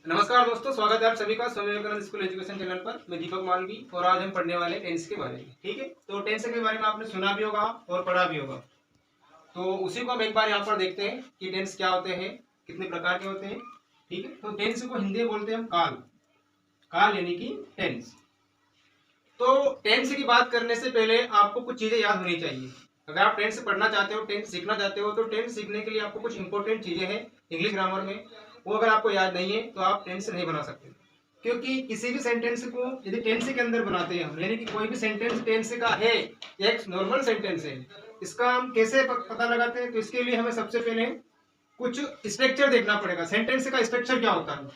नमस्कार दोस्तों, स्वागत है आप सभी का Swami Vivekananda school education channel पर। मैं दीपक मालवी और आज हम पढ़ने वाले टेंस के बारे में। ठीक है, तो टेंस के बारे में आपने सुना भी होगा और पढ़ा भी होगा, तो उसी को हम एक बार यहाँ पर देखते हैं कि टेंस क्या होते हैं, कितने प्रकार के होते हैं। ठीक है, तो टेंस को हिंदी में बोलते हैं हम काल। काल यानी कि टेंस। तो टेंस की बात करने से पहले आपको कुछ चीजें याद होनी चाहिए। अगर आप टेंस पढ़ना चाहते हो, टेंस सीखना चाहते हो, तो टेंस सीखने के लिए आपको कुछ इंपॉर्टेंट चीजें हैं इंग्लिश ग्रामर में, वो अगर आपको याद नहीं है तो आप टेंस नहीं बना सकते। क्योंकि किसी भी सेंटेंस को यदि टेंस के अंदर बनाते हैं हम, यानी कि कोई भी सेंटेंस टेंस का है, एक नॉर्मल सेंटेंस है, इसका हम कैसे पता लगाते हैं? तो इसके लिए हमें सबसे पहले कुछ स्ट्रक्चर देखना पड़ेगा। सेंटेंस का स्ट्रक्चर क्या होता है?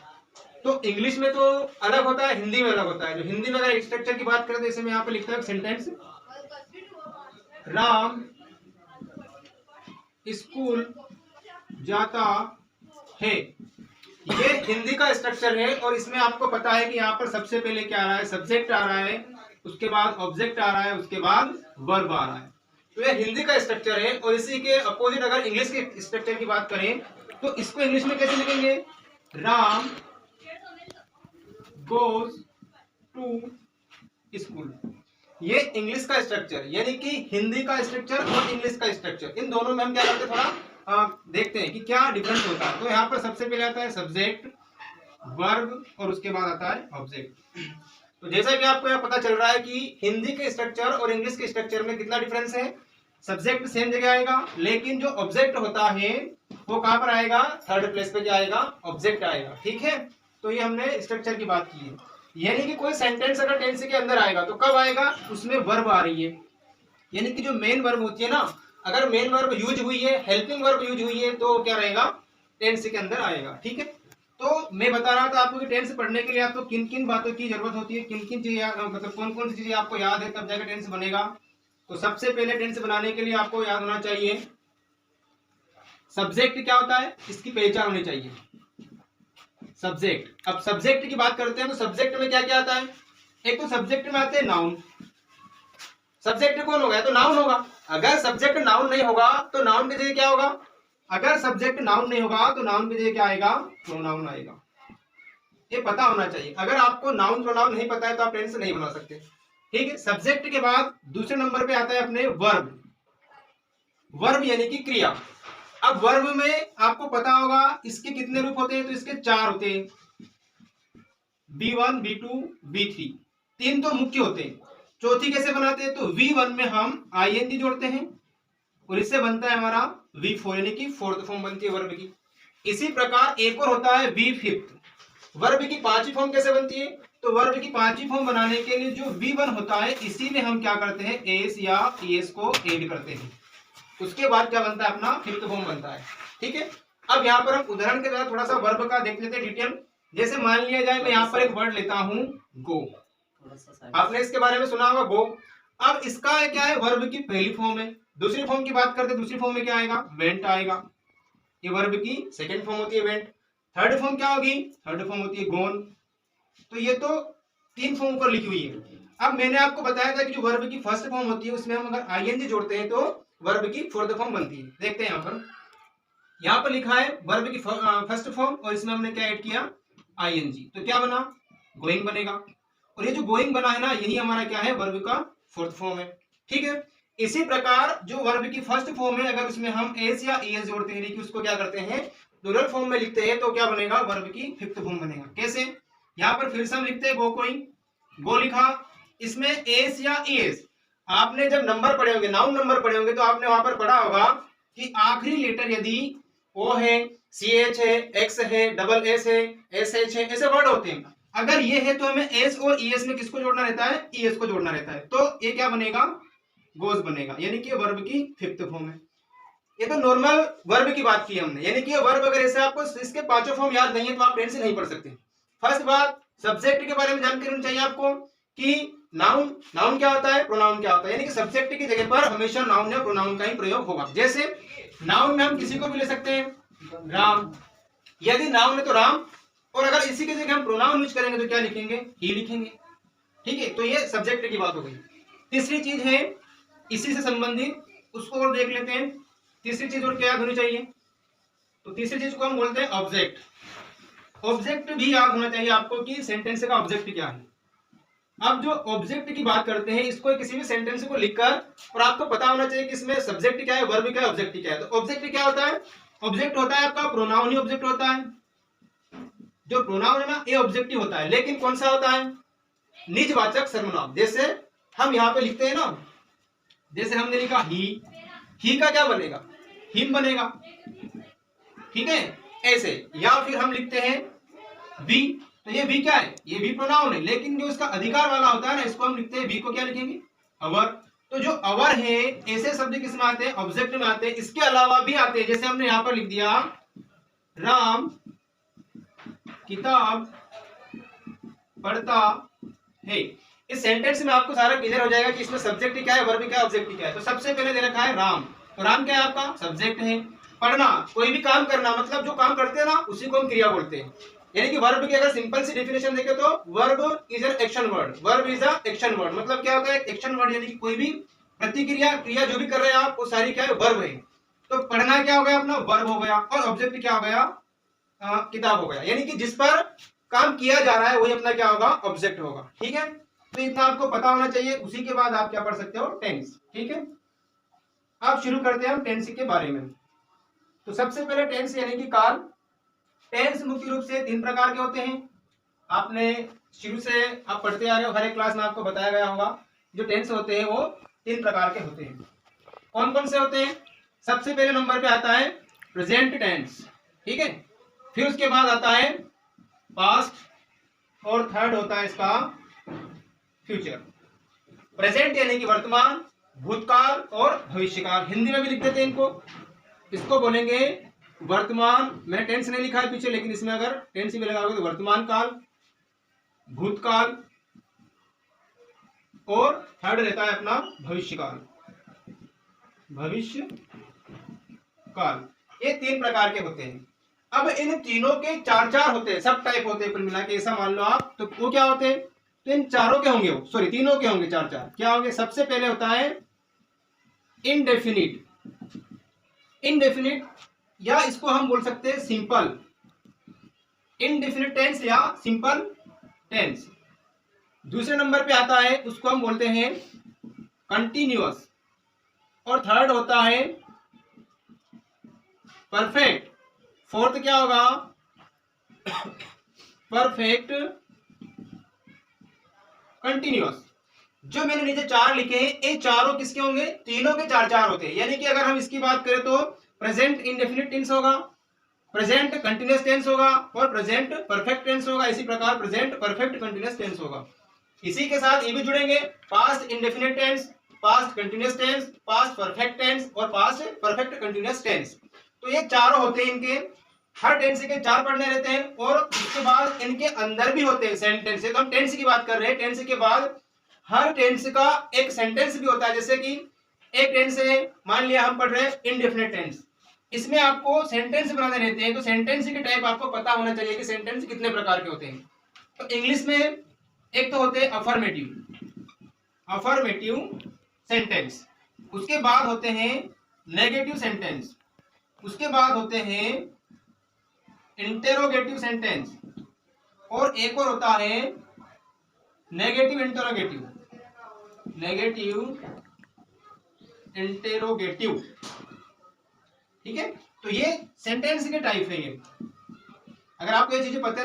तो इंग्लिश में तो अलग होता है, हिंदी में अलग होता है। जो हिंदी में अगर स्ट्रक्चर की बात करें तो इसे मैं यहाँ पे लिखता हूँ सेंटेंस, राम स्कूल जाता है। ये हिंदी का स्ट्रक्चर है और इसमें आपको पता है कि यहाँ पर सबसे पहले क्या आ रहा है? सब्जेक्ट आ रहा है, उसके बाद ऑब्जेक्ट आ रहा है, उसके बाद वर्ब आ रहा है। तो ये हिंदी का स्ट्रक्चर है। और इसी के अपोजिट अगर इंग्लिश के स्ट्रक्चर की बात करें तो इसको इंग्लिश में कैसे लिखेंगे? Ram goes to school. ये इंग्लिश का स्ट्रक्चर, यानी कि हिंदी का स्ट्रक्चर और इंग्लिश का स्ट्रक्चर, इन दोनों में हम क्या करते हैं, थोड़ा देखते हैं कि क्या डिफरेंस होता है। तो यहाँ पर सबसे पहले आता है सब्जेक्ट, वर्ब और उसके बाद आता है ऑब्जेक्ट। तो जैसा कि आपको यहाँ पता चल रहा है कि हिंदी के स्ट्रक्चर और इंग्लिश के स्ट्रक्चर में कितना डिफरेंस है। सब्जेक्ट सेम जगह आएगा, लेकिन जो ऑब्जेक्ट होता है वो कहाँ पर आएगा? थर्ड प्लेस पे क्या आएगा? ऑब्जेक्ट आएगा। ठीक है, तो ये हमने स्ट्रक्चर की बात की है। यानी कि कोई सेंटेंस अगर टेंस के अंदर आएगा तो कब आएगा? उसमें वर्ब आ रही है, यानी कि जो मेन वर्ब होती है ना, अगर मेन वर्ब यूज हुई है, हेल्पिंग वर्ब यूज हुई है, तो क्या रहेगा? टेंस के अंदर आएगा। ठीक है, तो मैं बता रहा था आपको कि टेंस पढ़ने के लिए आपको किन किन बातों की जरूरत होती है, किन किन चीजें, मतलब कौन कौन सी चीजें आपको याद है, तब जाकर टेंस बनेगा। तो सबसे पहले टेंस बनाने के लिए आपको याद होना चाहिए सब्जेक्ट क्या होता है, इसकी पहचान होनी चाहिए। सब्जेक्ट, अब सब्जेक्ट की बात करते हैं तो सब्जेक्ट में क्या क्या आता है? एक तो सब्जेक्ट में आते हैं नाउन। सब्जेक्ट कौन होगा? तो नाउन होगा। अगर सब्जेक्ट नाउन नहीं होगा तो नाउन की जगह क्या होगा? अगर सब्जेक्ट नाउन नहीं होगा तो नाउन की जगह क्या आएगा? प्रोनाउन आएगा। ये पता होना चाहिए। अगर आपको नाउन प्रोनाउन नहीं पता है तो आप टेंस नहीं बना सकते। ठीक है, सब्जेक्ट के बाद दूसरे नंबर पे आता है अपने वर्ब। वर्ब यानी कि क्रिया। अब वर्ब में आपको पता होगा इसके कितने रूप होते हैं? तो इसके 4 होते हैं, B1, B2, B3। 3 तो मुख्य होते हैं। चौथी कैसे बनाते हैं? तो V1 में हम ING जोड़ते हैं और इससे बनता है हमारा V4, यानी कि फोर्थ फॉर्म बनती है वर्ब की। इसी प्रकार एक और होता है V5। वर्ब की 5वीं फॉर्म कैसे बनती है? तो वर्ब की 5वीं फॉर्म बनाने के लिए जो V1 होता है, इसी में हम क्या करते हैं? एस या ES को ऐड करते हैं। उसके बाद क्या बनता है? अपना 5th फॉर्म बनता है। ठीक है, अब यहाँ पर हम उदाहरण के द्वारा थोड़ा सा वर्ब का देख लेते हैं डिटेल। जैसे मान लिया जाए मैं यहाँ पर एक वर्ड लेता हूं गो। आपने इसके बारे में सुना होगा गो। अब इसका क्या है? वर्ब की पहली फॉर्म है। दूसरी फॉर्म की बात करते हैं, दूसरी फॉर्म में क्या आएगा? वेंट आएगा। ये वर्ब की सेकंड फॉर्म होती है वेंट। थर्ड फॉर्म क्या होगी? थर्ड फॉर्म होती है गोन। तो ये तो 3 फॉर्म ऊपर लिखी हुई है। अब मैंने आपको बताया था कि जो वर्ब की फर्स्ट फॉर्म होती है उसमें हम अगर ING जोड़ते हैं तो वर्ब की फोर्थ फॉर्म बनती है। देखते हैं यहाँ पर लिखा है वर्ब की फर्स्ट फॉर्म और इसमें हमने क्या ऐड किया? ING। तो क्या बना? गोइंग बनेगा। और ये जो गोइंग बना है ना, यही हमारा क्या है? वर्ब का फोर्थ फॉर्म है। ठीक है, इसी प्रकार जो वर्ब की फर्स्ट फॉर्म है, अगर उसमें हम एस या ES जोड़ते हैं, कि उसको क्या करते हैं? प्लूरल फॉर्म में लिखते हैं, तो क्या बनेगा? वर्ब की 5th फॉर्म बनेगा। कैसे? यहाँ पर फिर से हम लिखते हैं गो गोइंग। गो लिखा, इसमें एस या ES, आपने जब नंबर पढ़े होंगे, नाउन नंबर पढ़े होंगे, तो आपने वहां पर पढ़ा होगा कि आखिरी लेटर यदि O है, CH है, X है, डबल S है, SH है, ऐसे वर्ड होते हैं। अगर ये है तो हमें S और ES में किसको जोड़ना रहता है? ES को जोड़ना रहता है। तो ये क्या बनेगा? गोज बनेगा, यानी कि वर्ब की 5th फॉर्म है। ये तो नॉर्मल वर्ब की बात की हमने, यानी कि वर्ब अगर ऐसे आपको इसके 5 फॉर्म याद नहीं है तो आप टेंस नहीं पढ़ सकते। फर्स्ट बात, सब्जेक्ट के बारे में जानकारी होनी चाहिए आपको कि नाउन, नाउन क्या होता है, प्रोनाउन क्या होता है। यानी कि सब्जेक्ट की जगह पर हमेशा नाउन या प्रोनाउन का ही प्रयोग होगा। जैसे नाउन में हम किसी को भी ले सकते हैं, राम। यदि नाउन है तो राम, और अगर इसी की जगह हम प्रोनाउन यूज करेंगे तो क्या लिखेंगे? ही लिखेंगे। ठीक है, तो ये सब्जेक्ट की बात हो गई। तीसरी चीज है इसी से संबंधित, उसको और देख लेते हैं। तीसरी चीज और क्या याद होनी चाहिए? तो तीसरी चीज को हम बोलते हैं ऑब्जेक्ट। ऑब्जेक्ट भी याद होना चाहिए आपको कि सेंटेंस का ऑब्जेक्ट क्या है। अब जो ऑब्जेक्ट की बात करते हैं, इसको किसी भी सेंटेंस को लिखकर और आपको पता होना चाहिए कि इसमें सब्जेक्ट क्या है, वर्ब क्या है, ऑब्जेक्ट क्या है। तो ऑब्जेक्ट क्या होता है? ऑब्जेक्ट होता है आपका प्रोनाउन ही ऑब्जेक्ट होता है। जो प्रोनाउन है ना, ये ऑब्जेक्ट ही होता है, लेकिन कौन सा होता है? निजवाचक सर्वनाम। जैसे हम यहाँ पे लिखते हैं ना, जैसे हमने लिखा ही का क्या बनेगा? हिम बनेगा, ठीक है, ऐसे। या फिर हम लिखते हैं वी, तो ये वी क्या है? ये वी प्रोनाउन है, लेकिन जो इसका अधिकार वाला होता है ना, इसको हम लिखते हैं वी को क्या लिखेंगे? अवर। तो जो अवर है, ऐसे शब्द किसमें आते हैं? ऑब्जेक्ट में आते हैं। इसके अलावा भी आते हैं, जैसे हमने यहां पर लिख दिया राम किताब पढ़ता है। इस सेंटेंस में आपको सारा क्लियर हो जाएगा कि इसमें सब्जेक्ट क्या है, वर्ब क्या है, ऑब्जेक्ट क्या है। तो सबसे पहले दे रखा है राम, तो राम क्या है आपका? सब्जेक्ट है। पढ़ना, कोई भी काम करना, मतलब जो काम करते हैं ना, उसी को हम क्रिया बोलते हैं। यानी कि वर्ब की अगर सिंपल सी डेफिनेशन देखें तो verb is an action word. Verb is a action word, मतलब क्या होता है? एक्शन वर्ड, यानी कि कोई भी प्रतिक्रिया, क्रिया जो भी कर रहे हैं आप, वो सारी क्या है? वर्ब है। तो पढ़ना क्या हो गया अपना? वर्ब हो गया। और ऑब्जेक्ट क्या हो गया? किताब हो गया। यानी कि जिस पर काम किया जा रहा है वही अपना क्या होगा? ऑब्जेक्ट होगा, ठीक है। तो इतना आपको पता होना चाहिए। उसी के बाद आप क्या पढ़ सकते हो? टेंस, ठीक है। अब शुरू करते हैं हम टेंस के बारे में। तो सबसे पहले टेंस यानी कि काल। टेंस मुख्य रूप से 3 प्रकार के होते हैं। आपने शुरू से आप पढ़ते आ रहे हो, हर एक क्लास में आपको बताया गया होगा। जो टेंस होते हैं वो 3 प्रकार के होते हैं। कौन कौन से होते हैं? सबसे पहले नंबर पे आता है प्रेजेंट टेंस, ठीक है। फिर उसके बाद आता है पास्ट, और थर्ड होता है इसका फ्यूचर। प्रेजेंट यानी कि वर्तमान, भूतकाल और भविष्यकाल। हिंदी में भी लिख देते हैं इनको। इसको बोलेंगे वर्तमान, मैंने टेंस नहीं लिखा है पीछे, लेकिन इसमें अगर टेंस ही लगाओगे तो वर्तमान काल, भूतकाल और थर्ड रहता है अपना भविष्यकाल। भविष्य काल, ये 3 प्रकार के होते हैं। अब इन तीनों के 4 होते हैं, सब टाइप होते हैं कुल मिला के, ऐसा मान लो आप। तो वो क्या होते हैं? तो इन चारों के होंगे, सॉरी तीनों के होंगे 4 क्या होंगे? सबसे पहले होता है इनडेफिनिट। इनडेफिनिट, या इसको हम बोल सकते हैं सिंपल। इनडेफिनिट टेंस या सिंपल टेंस। दूसरे नंबर पे आता है, उसको हम बोलते हैं कंटिन्यूअस। और थर्ड होता है परफेक्ट। फोर्थ क्या होगा? Perfect continuous. जो मैंने नीचे 4 लिखे हैं, ये चारों किसके होंगे? तीनों के 4 होते हैं। यानी कि अगर हम इसकी बात करें तो प्रेजेंट इंडेफिनिट टेंस होगा, प्रेजेंट कंटिन्यूअस टेंस होगा और प्रेजेंट परफेक्ट टेंस होगा। इसी प्रकार प्रेजेंट परफेक्ट कंटिन्यूअस टेंस होगा। इसी के साथ ये भी जुड़ेंगे, past indefinite tense, past continuous tense, past perfect tense और पास्ट परफेक्ट कंटिन्यूअस टेंस। तो ये चारों होते हैं। इनके हर टेंस के 4 पढ़ने रहते हैं, और उसके बाद इनके अंदर भी होते हैं सेंटेंस। तो हम टेंस की बात कर रहे हैं, टेंस के बाद हर टेंस का एक सेंटेंस भी होता है। जैसे कि एक टेंस है, मान लिया हम पढ़ रहे हैं इंडेफिनिट टेंस, इसमें आपको सेंटेंस बनाने रहते हैं। तो सेंटेंस के टाइप आपको पता होना चाहिए कि सेंटेंस कितने प्रकार के होते हैं। तो इंग्लिश में एक तो होते हैं अफर्मेटिव सेंटेंस, उसके बाद होते हैं नेगेटिव सेंटेंस, उसके बाद होते हैं इंटेरोगेटिव सेंटेंस, और एक और होता है नेगेटिव इंटेरोगेटिव। ठीक है। तो ये सेंटेंस के टाइप है। ये अगर आपको ये चीजें पता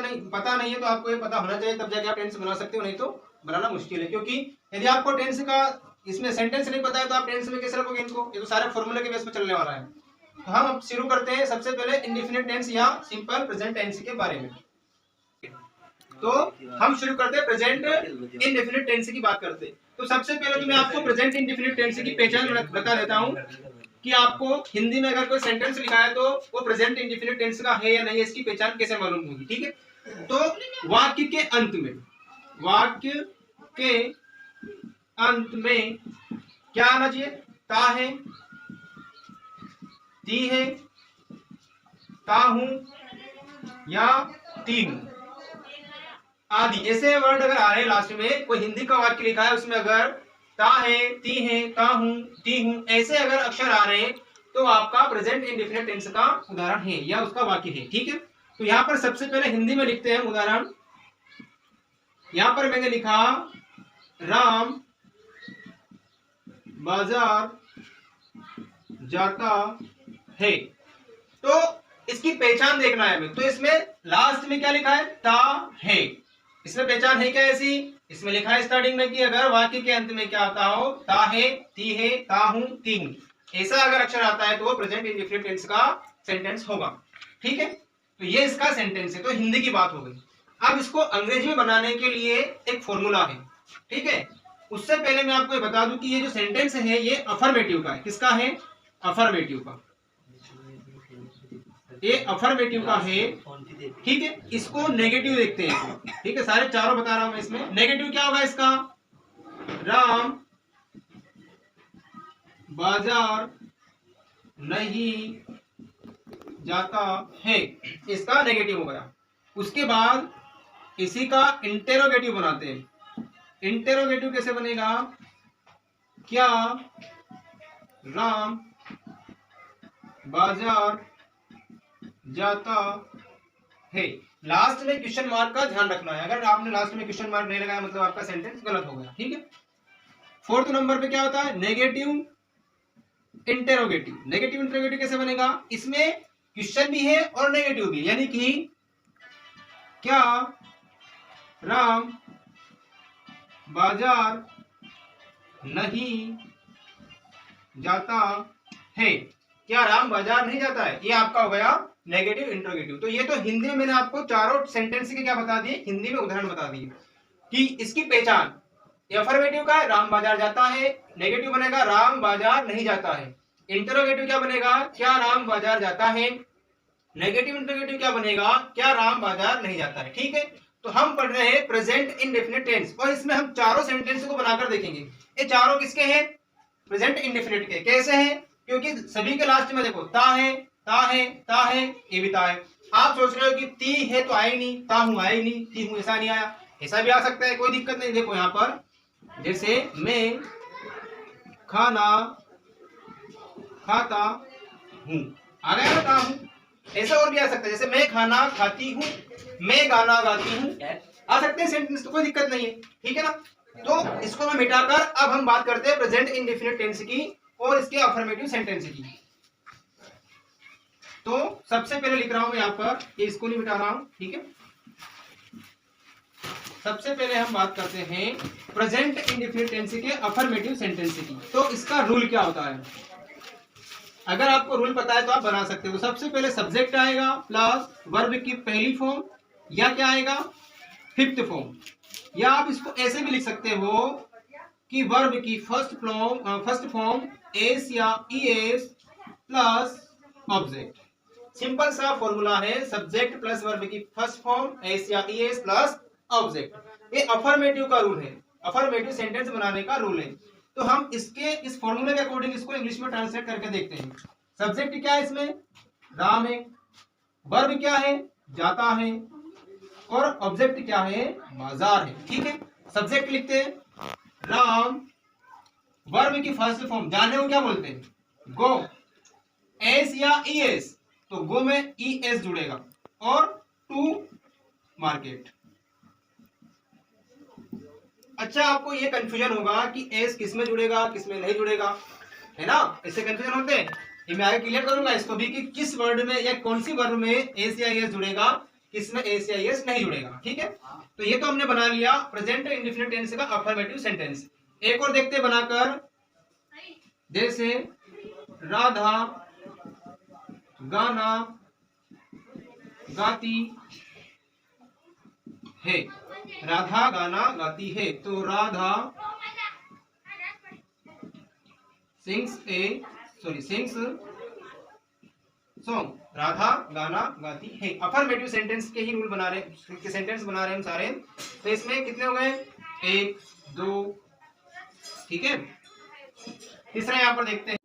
नहीं है तो आपको ये पता होना चाहिए, तब जाके आप टेंस बना सकते हो, नहीं तो बनाना मुश्किल है। क्योंकि यदि आपको टेंस का इसमें सेंटेंस नहीं पता है तो आप टेंस में कैसे रखोगे इनको? ये तो सारे फॉर्मूले के बेस पर चलने वाला है। तो हम अब शुरू करते हैं सबसे पहले इंडेफिनिट टेंस या सिंपल प्रेजेंट टेंस के बारे में। तो हम शुरू करते हैं प्रेजेंट इंडेफिनिट टेंस की बात करते हैं। तो सबसे पहले तो मैं आपको प्रेजेंट इंडेफिनिट टेंस की पहचान बता देता हूं कि आपको हिंदी में अगर कोई सेंटेंस लिखा है तो वो प्रेजेंट इंडेफिनिट टेंस का है या नहीं, इसकी पहचान कैसे मालूम होगी। ठीक है। तो वाक्य के अंत में क्या आना चाहिए? ता है, ती है, ता हूं या ती हूं आदि ऐसे वर्ड अगर आ रहे हैं लास्ट में, कोई हिंदी का वाक्य लिखा है उसमें अगर ता है, ती है, ता हूं, ती हूं ऐसे अगर अक्षर आ रहे हैं तो आपका प्रेजेंट इंडेफिनिट टेंस का उदाहरण है या उसका वाक्य है। ठीक है। तो यहाँ पर सबसे पहले हिंदी में लिखते हैं उदाहरण। यहाँ पर मैंने लिखा राम बाजार जाता है। तो इसकी पहचान देखना है हमें। तो इसमें लास्ट में क्या लिखा है, ता है। इसमें पहचान है क्या ऐसी, इसमें लिखा है स्टार्टिंग में कि अगर वाक्य के अंत में क्या आता हो, ता है, ती है, ता हूं, ती हूं, ऐसा अगर अक्षर आता है तो वो प्रेजेंट इंडेफिनिट टेंस का सेंटेंस होगा। ठीक है, तो ये इसका सेंटेंस है। तो हिंदी की बात हो गई। अब इसको अंग्रेजी में बनाने के लिए एक फॉर्मूला है। ठीक है, उससे पहले मैं आपको बता दूं कि ये जो सेंटेंस है ये अफर्मेटिव का है। किसका है, अफर्मेटिव का। ये अफर्मेटिव का है। ठीक है, इसको नेगेटिव देखते हैं। ठीक है, सारे चारों बता रहा हूं मैं। इसमें नेगेटिव क्या होगा इसका, राम बाजार नहीं जाता है, इसका नेगेटिव हो गया। उसके बाद इसी का इंटेरोगेटिव बनाते हैं। इंटेरोगेटिव कैसे बनेगा, क्या राम बाजार जाता है। लास्ट में क्वेश्चन मार्क का ध्यान रखना है। अगर आपने लास्ट में क्वेश्चन मार्क नहीं लगाया मतलब आपका सेंटेंस गलत हो गया। ठीक है, फोर्थ नंबर पे क्या होता है, नेगेटिव इंटेरोगेटिव। नेगेटिव इंटेरोगेटिव कैसे बनेगा, इसमें क्वेश्चन भी है और नेगेटिव भी है। यानी कि क्या राम बाजार नहीं जाता है, क्या राम बाजार नहीं जाता है, ये आपका हो गया नेगेटिव इंटरोगेटिव। तो ये तो हिंदी में मैंने आपको चारों सेंटेंस के क्या बता दिए, हिंदी में उदाहरण बता दिए कि इसकी पहचान। अफर्मेटिव का है राम बाजार जाता है, नेगेटिव बनेगा राम बाजार नहीं जाता है। इंटरोगेटिव क्या बनेगा, क्या राम बाजार जाता है। नेगेटिव इंटरोगेटिव क्या बनेगा, क्या राम बाजार नहीं जाता है। ठीक है, तो हम पढ़ रहे हैं प्रेजेंट इंडेफिनिट टेंस और इसमें हम चारों सेंटेंस को बनाकर देखेंगे। ये चारों किसके हैं, प्रेजेंट इंडेफिनिट के। कैसे हैं, क्योंकि सभी के लास्ट में देखो ता है, ता है, ता है, ये भी ता है। आप सोच रहे हो कि ती है तो आए नहीं, ता हूं आए नहीं, ती हूं ऐसा नहीं आया, ऐसा भी आ सकता है, कोई दिक्कत नहीं। देखो यहाँ पर जैसे मैं खाना खाता हूं, आ गया ना ता हूं। ऐसा और भी आ सकता है, जैसे मैं खाना खाती हूँ, मैं गाना गाती हूँ, आ सकते हैं सेंटेंस, तो कोई दिक्कत नहीं है। ठीक है ना, तो इसको मैं मिटाकर अब हम बात करते हैं प्रेजेंट इंडेफिनिट टेंस की और इसके अफर्मेटिव सेंटेंस की। तो सबसे पहले लिख रहा हूं मैं यहाँ पर, ये इसको नहीं मिटा रहा हूं। ठीक है, सबसे पहले हम बात करते हैं प्रेजेंट इंडेफिनिट टेंस के अफर्मेटिव सेंटेंस की। तो इसका रूल क्या होता है, अगर आपको रूल पता है तो आप बना सकते हो। सबसे पहले सब्जेक्ट आएगा प्लस वर्ब की पहली फॉर्म, या क्या आएगा फिफ्थ फॉर्म, या आप इसको ऐसे भी लिख सकते हो कि वर्ब की फर्स्ट फॉर्म एस या ईएस प्लस ऑब्जेक्ट। सिंपल सा फॉर्मूला है, सब्जेक्ट प्लस वर्ब की फर्स्ट फॉर्म एस या ईएस प्लस ऑब्जेक्ट। ये अफर्मेटिव का रूल है, अफर्मेटिव सेंटेंस बनाने का रूल है। तो हम इसके इस फॉर्मूले के अकॉर्डिंग इसको इंग्लिश में ट्रांसलेट करके देखते हैं। सब्जेक्ट क्या है इसमें, राम है, वर्ब क्या है जाता है, और ऑब्जेक्ट क्या है बाजार है। ठीक है, सब्जेक्ट लिखते हैं राम, वर्ब की फर्स्ट फॉर्म जाने को क्या बोलते हैं गो, एस या ईएस, तो गो में ईएस जुड़ेगा, और टू मार्केट। अच्छा, आपको ये कंफ्यूजन होगा कि एस किस में जुड़ेगा किस में नहीं जुड़ेगा, है ना, इससे कंफ्यूजन होते हैं। ये मैं आगे क्लियर करूंगा इसको भी कि किस वर्ड में या कौन सी वर्ड में एस या एस जुड़ेगा, किस में एस या एस नहीं जुड़ेगा। ठीक है, तो ये तो हमने बना लिया प्रेजेंट इंडेफिनिट टेंस का अफर्मेटिव सेंटेंस। एक और देखते बनाकर, जैसे राधा गाना गाती है, राधा गाना गाती है, तो राधा सिंग्स सॉन्ग, राधा गाना गाती है। अफर्मेटिव सेंटेंस के ही रूल बना रहे, सेंटेंस बना रहे हैं हम सारे। तो इसमें कितने हो गए, 1 2, ठीक है। तीसरा यहाँ पर देखते हैं।